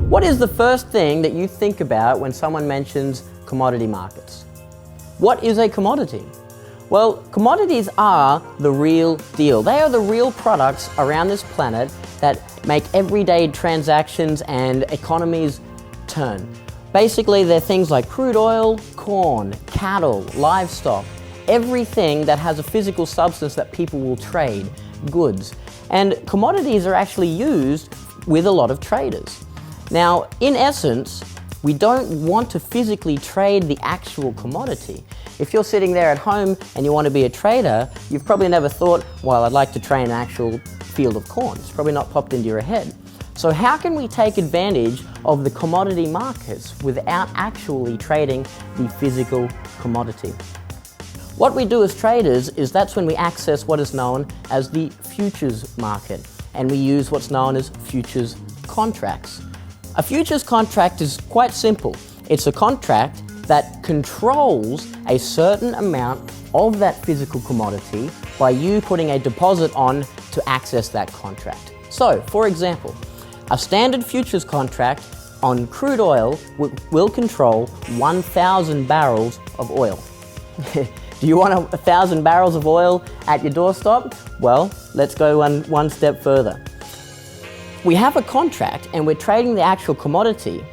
What is the first thing that you think about when someone mentions commodity markets? What is a commodity? Well, commodities are the real deal. They are the real products around this planet that make everyday transactions and economies turn. Basically, they're things like crude oil, corn, cattle, livestock, everything that has a physical substance that people will trade, goods. And commodities are actually used with a lot of traders. Now, in essence, we don't want to physically trade the actual commodity. If you're sitting there at home and you want to be a trader, you've probably never thought, well, I'd like to trade an actual field of corn. It's probably not popped into your head. So how can we take advantage of the commodity markets without actually trading the physical commodity? What we do as traders is that's when we access what is known as the futures market, and we use what's known as futures contracts. A futures contract is quite simple. It's a contract that controls a certain amount of that physical commodity by you putting a deposit on to access that contract. So, for example, a standard futures contract on crude oil will control 1,000 barrels of oil. Do you want 1,000 barrels of oil at your doorstep? Well, let's go one step further. We have a contract and we're trading the actual commodity.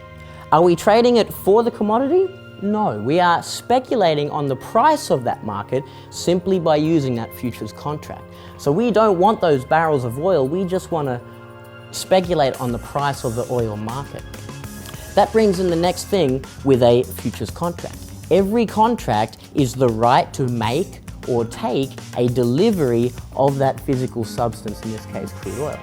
Are we trading it for the commodity? No, we are speculating on the price of that market simply by using that futures contract. So we don't want those barrels of oil, we just want to speculate on the price of the oil market. That brings in the next thing with a futures contract. Every contract is the right to make or take a delivery of that physical substance, in this case crude oil.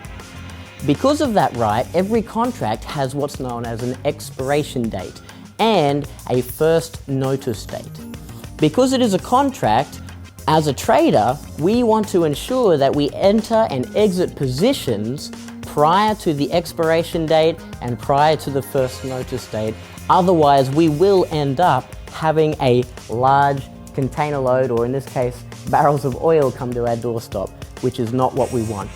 Because of that right, every contract has what's known as an expiration date and a first notice date. Because it is a contract, as a trader, we want to ensure that we enter and exit positions prior to the expiration date and prior to the first notice date. Otherwise, we will end up having a large container load, or in this case, barrels of oil come to our doorstep, which is not what we want.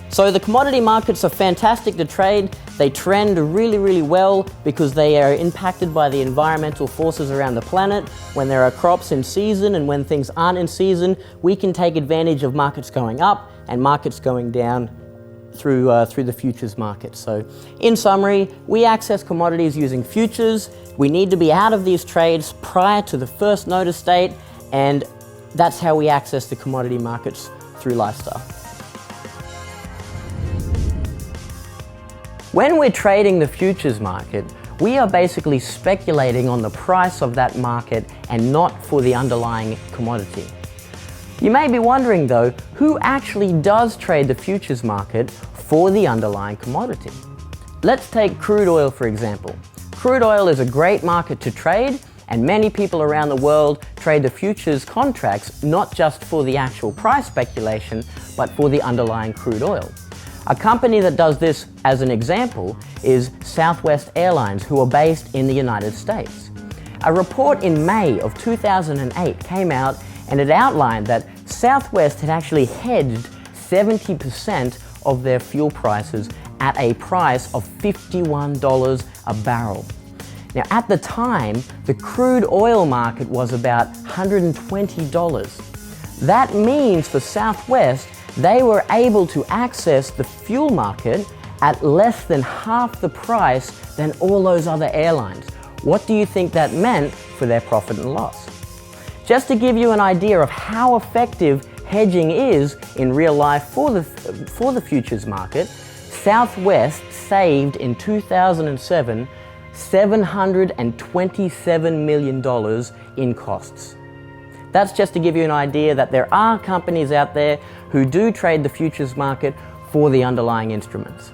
So the commodity markets are fantastic to trade. They trend really, really well because they are impacted by the environmental forces around the planet. When there are crops in season and when things aren't in season, we can take advantage of markets going up and markets going down through the futures market. So in summary, we access commodities using futures. We need to be out of these trades prior to the first notice date, and that's how we access the commodity markets through Lifestyle. When we're trading the futures market, we are basically speculating on the price of that market and not for the underlying commodity. You may be wondering though, who actually does trade the futures market for the underlying commodity? Let's take crude oil for example. Crude oil is a great market to trade, and many people around the world trade the futures contracts not just for the actual price speculation, but for the underlying crude oil. A company that does this, as an example, is Southwest Airlines, who are based in the United States. A report in May of 2008 came out and it outlined that Southwest had actually hedged 70% of their fuel prices at a price of $51 a barrel. Now, at the time, the crude oil market was about $120. That means for Southwest, they were able to access the fuel market at less than half the price than all those other airlines. What do you think that meant for their profit and loss? Just to give you an idea of how effective hedging is in real life for the futures market, Southwest saved in 2007 $727 million in costs. That's just to give you an idea that there are companies out there who do trade the futures market for the underlying instruments.